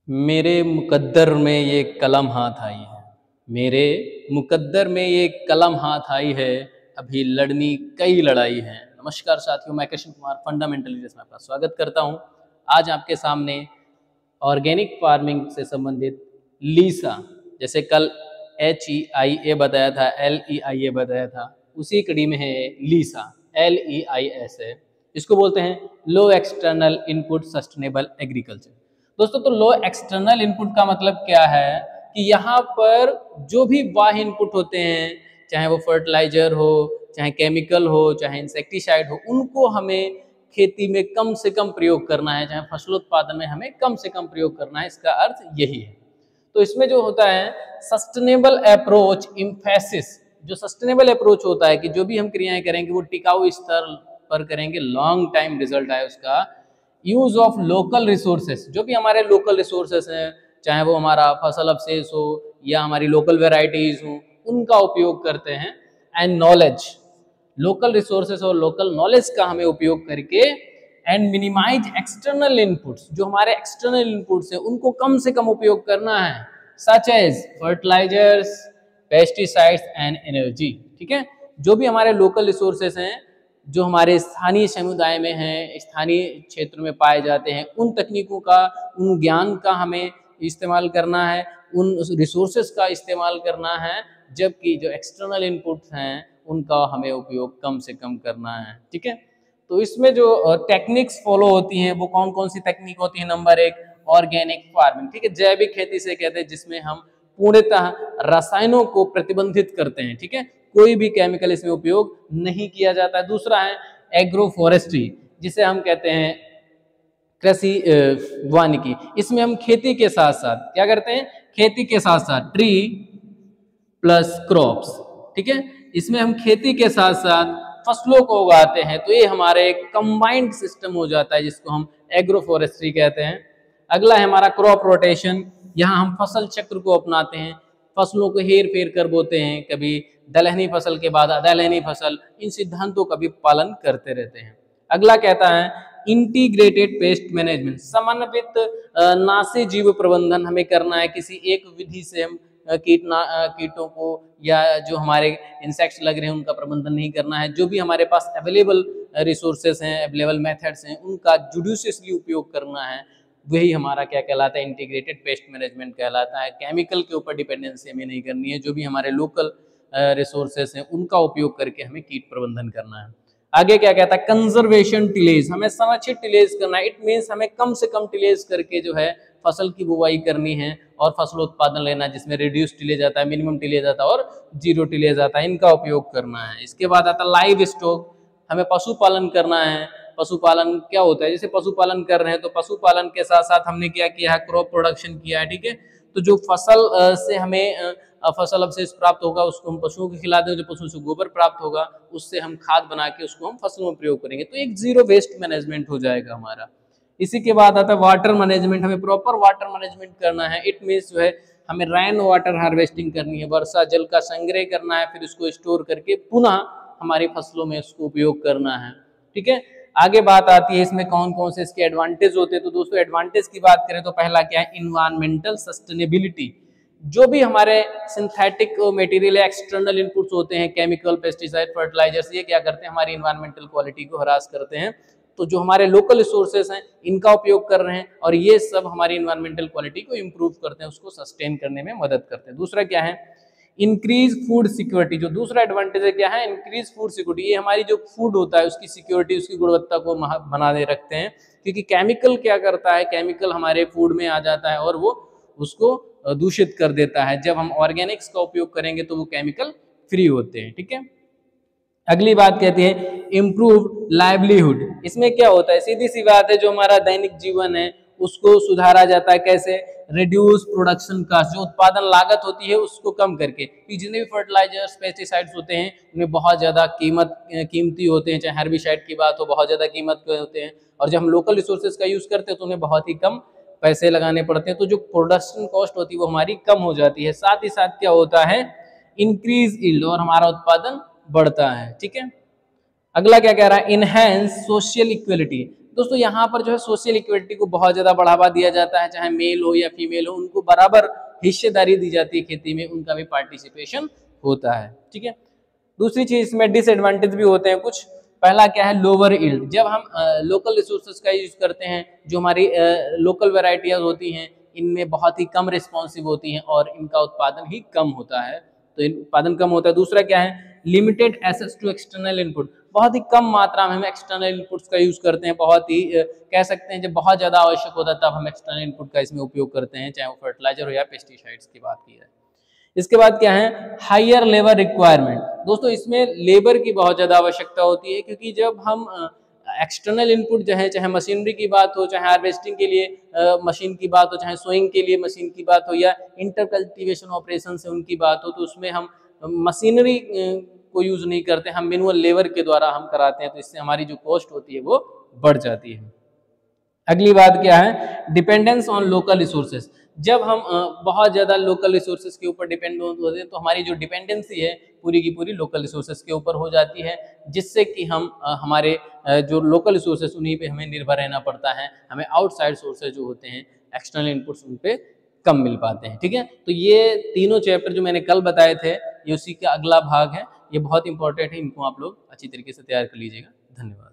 मेरे मुकद्दर में ये कलम हाथ आई है। मेरे मुकद्दर में ये कलम हाथ आई है, अभी लड़नी कई लड़ाई है। नमस्कार साथियों, मैं कृष्ण कुमार फंडामेंटल में आपका स्वागत करता हूँ। आज आपके सामने ऑर्गेनिक फार्मिंग से संबंधित लीसा, जैसे कल HEIA बताया था, LEIA बताया था, उसी कड़ी में है लीसा, LEIS है। इसको बोलते हैं लो एक्सटर्नल इनपुट सस्टेनेबल एग्रीकल्चर। दोस्तों, तो लो एक्सटर्नल इनपुट का मतलब क्या है कि यहाँ पर जो भी बाह्य इनपुट होते हैं, चाहे वो फर्टिलाइजर हो, चाहे केमिकल हो, चाहे इंसेक्टिसाइड हो, उनको हमें खेती में कम से कम प्रयोग करना है, चाहे फसलोत्पादन में हमें कम से कम प्रयोग करना है। इसका अर्थ यही है। तो इसमें जो होता है सस्टेनेबल अप्रोच इम्फेसिस, जो सस्टेनेबल अप्रोच होता है कि जो भी हम क्रियाएं करेंगे वो टिकाऊ स्तर पर करेंगे, लॉन्ग टाइम रिजल्ट आए उसका। यूज ऑफ लोकल रिसोर्सेस, जो भी हमारे लोकल रिसोर्सेस हैं, चाहे वो हमारा फसल अवशेष हो या हमारी लोकल वेराइटीज हो, उनका उपयोग करते हैं। एंड नॉलेज, लोकल रिसोर्सेस और लोकल नॉलेज का हमें उपयोग करके एंड मिनिमाइज एक्सटर्नल इनपुट्स, जो हमारे एक्सटर्नल इनपुट्स हैं उनको कम से कम उपयोग करना है, such as fertilisers, pesticides and energy. ठीक है, जो भी हमारे लोकल रिसोर्सेस हैं, जो हमारे स्थानीय समुदाय में हैं, स्थानीय क्षेत्र में पाए जाते हैं, उन तकनीकों का, उन ज्ञान का हमें इस्तेमाल करना है, उन रिसोर्सेस का इस्तेमाल करना है, जबकि जो एक्सटर्नल इनपुट्स हैं उनका हमें उपयोग कम से कम करना है। ठीक है, तो इसमें जो टेक्निक्स फॉलो होती हैं वो कौन कौन सी टेक्निक होती है? Number 1, organic farming. ठीक है, जैविक खेती से कहते हैं जिसमें हम पूर्णतः रसायनों को प्रतिबंधित करते हैं। ठीक है, कोई भी केमिकल इसमें उपयोग नहीं किया जाता है। दूसरा है एग्रो फॉरेस्ट्री, जिसे हम कहते हैं कृषि वानिकी। इसमें हम खेती के साथ साथ क्या करते हैं? खेती के साथ साथ ट्री प्लस क्रॉप्स। ठीक है, इसमें हम खेती के साथ साथ फसलों को उगाते हैं, तो ये हमारे कंबाइंड सिस्टम हो जाता है, जिसको हम एग्रो फॉरेस्ट्री कहते हैं। अगला है हमारा क्रॉप रोटेशन। यहाँ हम फसल चक्र को अपनाते हैं, फसलों को हेर फेर कर बोते हैं, कभी दलहनी फसल के बाद अदलहनी फसल, इन सिद्धांतों का भी पालन करते रहते हैं। अगला कहता है इंटीग्रेटेड पेस्ट मैनेजमेंट, समन्वित नाशी जीव प्रबंधन हमें करना है। किसी एक विधि से हम कीटों को या जो हमारे इंसेक्ट्स लग रहे हैं उनका प्रबंधन नहीं करना है। जो भी हमारे पास अवेलेबल रिसोर्सेस हैं, अवेलेबल मेथड्स हैं, उनका जुडिशियसली उपयोग करना है। वही हमारा क्या कहलाता है? इंटीग्रेटेड पेस्ट मैनेजमेंट कहलाता है। केमिकल के ऊपर डिपेंडेंसी हमें नहीं करनी है, जो भी हमारे लोकल रिसोर्सेस हैं उनका उपयोग करके हमें कीट प्रबंधन करना है। आगे क्या कहता है? कंजर्वेशन टिलेज, हमें संरक्षित टिलेज करना है। इट मीन्स हमें कम से कम टिलेज करके जो है फसल की बुवाई करनी है और फसल उत्पादन लेना, जिसमें रिड्यूस टिलेज आता है, मिनिमम टिलेज आता है और जीरो टिलेज आता है, इनका उपयोग करना है। इसके बाद आता है लाइव स्टॉक, हमें पशुपालन करना है। पशुपालन क्या होता है? जैसे पशुपालन कर रहे हैं तो पशुपालन के साथ साथ हमने क्या किया है? क्रॉप प्रोडक्शन किया है। ठीक है, तो जो फसल से हमें फसल अवशेष प्राप्त होगा उसको हम पशुओं को खिला दें, जो पशुओं से गोबर प्राप्त होगा उससे हम खाद बना के उसको हम फसलों में प्रयोग करेंगे, तो एक जीरो वेस्ट मैनेजमेंट हो जाएगा हमारा। इसी के बाद आता है वाटर मैनेजमेंट, हमें प्रॉपर वाटर मैनेजमेंट करना है। इट मीन्स जो है हमें रेन वाटर हार्वेस्टिंग करनी है, वर्षा जल का संग्रह करना है, फिर उसको स्टोर करके पुनः हमारी फसलों में उसको उपयोग करना है। ठीक है, आगे बात आती है इसमें कौन कौन से इसके एडवांटेज होते हैं। तो दोस्तों, एडवांटेज की बात करें तो पहला क्या है? Environmental sustainability. जो भी हमारे सिंथेटिक मटेरियल या एक्सटर्नल इनपुट्स होते हैं, केमिकल, पेस्टिसाइड, फर्टिलाइजर्स, ये क्या करते हैं? हमारी इन्वायरमेंटल क्वालिटी को हरास करते हैं। तो जो हमारे लोकल रिसोर्सेस हैं इनका उपयोग कर रहे हैं और ये सब हमारी इन्वायरमेंटल क्वालिटी को इम्प्रूव करते हैं, उसको सस्टेन करने में मदद करते हैं। दूसरा क्या है? Increase food security. जो दूसरा एडवांटेज है क्या है? Increase food security. ये हमारी जो फूड होता है उसकी सिक्योरिटी, उसकी गुणवत्ता को बनाए रखते हैं, क्योंकि केमिकल क्या करता है? केमिकल हमारे फूड में आ जाता है और वो उसको दूषित कर देता है। जब हम ऑर्गेनिक्स का उपयोग करेंगे तो वो केमिकल फ्री होते हैं। ठीक है, अगली बात कहती है इम्प्रूव लाइवलीहुड। इसमें क्या होता है? सीधी सी बात है, जो हमारा दैनिक जीवन है उसको सुधारा जाता है। कैसे? रिड्यूस प्रोडक्शन कास्ट, जो उत्पादन लागत होती है उसको कम करके। जितने भी फर्टिलाइजर्स, पेस्टिसाइड्स होते हैं उनमें बहुत ज़्यादा कीमती होते हैं, चाहे हर्बिसाइड की बात हो, बहुत ज़्यादा कीमत के होते हैं, और जब हम लोकल रिसोर्सेज का यूज़ करते हैं तो उन्हें बहुत ही कम पैसे लगाने पड़ते हैं, तो जो प्रोडक्शन कॉस्ट होती है वो हमारी कम हो जाती है। साथ ही साथ क्या होता है? इंक्रीज यील्ड, और हमारा उत्पादन बढ़ता है। ठीक है, अगला क्या कह रहा है? Enhance social equality. दोस्तों यहाँ पर जो है सोशल इक्विटी को बहुत ज़्यादा बढ़ावा दिया जाता है, चाहे मेल हो या फीमेल हो, उनको बराबर हिस्सेदारी दी जाती है खेती में, उनका भी पार्टिसिपेशन होता है। ठीक है, दूसरी चीज इसमें डिसएडवांटेज भी होते हैं कुछ। पहला क्या है, लोअर यील्ड। जब हम लोकल रिसोर्सेज का यूज करते हैं, जो हमारी लोकल वेराइटियाज होती हैं, इनमें बहुत ही कम रिस्पॉन्सिव होती हैं और इनका उत्पादन ही कम होता है, तो उत्पादन कम होता है। दूसरा क्या है, limited access to external input. बहुत ही कम मात्रा में हम एक्सटर्नल इनपुट्स का यूज करते हैं, बहुत ही कह सकते हैं जब बहुत ज्यादा आवश्यक होता है तब हम एक्सटर्नल इनपुट का इसमें उपयोग करते हैं, चाहे वो फर्टिलाइजर हो या पेस्टिसाइड्स की बात की जाए। इसके बाद क्या है, हायर लेबर रिक्वायरमेंट। दोस्तों इसमें लेबर की बहुत ज़्यादा आवश्यकता होती है, क्योंकि जब हम एक्सटर्नल इनपुट जो है, चाहे मशीनरी की बात हो, चाहे हार्वेस्टिंग के लिए मशीन की बात हो, चाहे सोइंग के लिए मशीन की बात हो, या इंटर कल्टीवेशन ऑपरेशन से उनकी बात हो, तो उसमें हम मशीनरी को यूज़ नहीं करते, हम मैनुअल लेबर के द्वारा हम कराते हैं, तो इससे हमारी जो कॉस्ट होती है वो बढ़ जाती है। अगली बात क्या है, डिपेंडेंस ऑन लोकल रिसोर्सेज। जब हम बहुत ज़्यादा लोकल रिसोर्सेज के ऊपर डिपेंड होते हैं, तो हमारी जो डिपेंडेंसी है पूरी की पूरी लोकल रिसोर्सेज के ऊपर हो जाती है, जिससे कि हम हमारे जो लोकल रिसोर्सेज उन्हीं पे हमें निर्भर रहना पड़ता है, हमें आउटसाइड सोर्सेज जो होते हैं एक्सटर्नल इनपुट्स उन पे कम मिल पाते हैं। ठीक है, तो ये तीनों चैप्टर जो मैंने कल बताए थे, ये उसी का अगला भाग है, ये बहुत इंपॉर्टेंट है, इनको आप लोग अच्छी तरीके से तैयार कर लीजिएगा। धन्यवाद।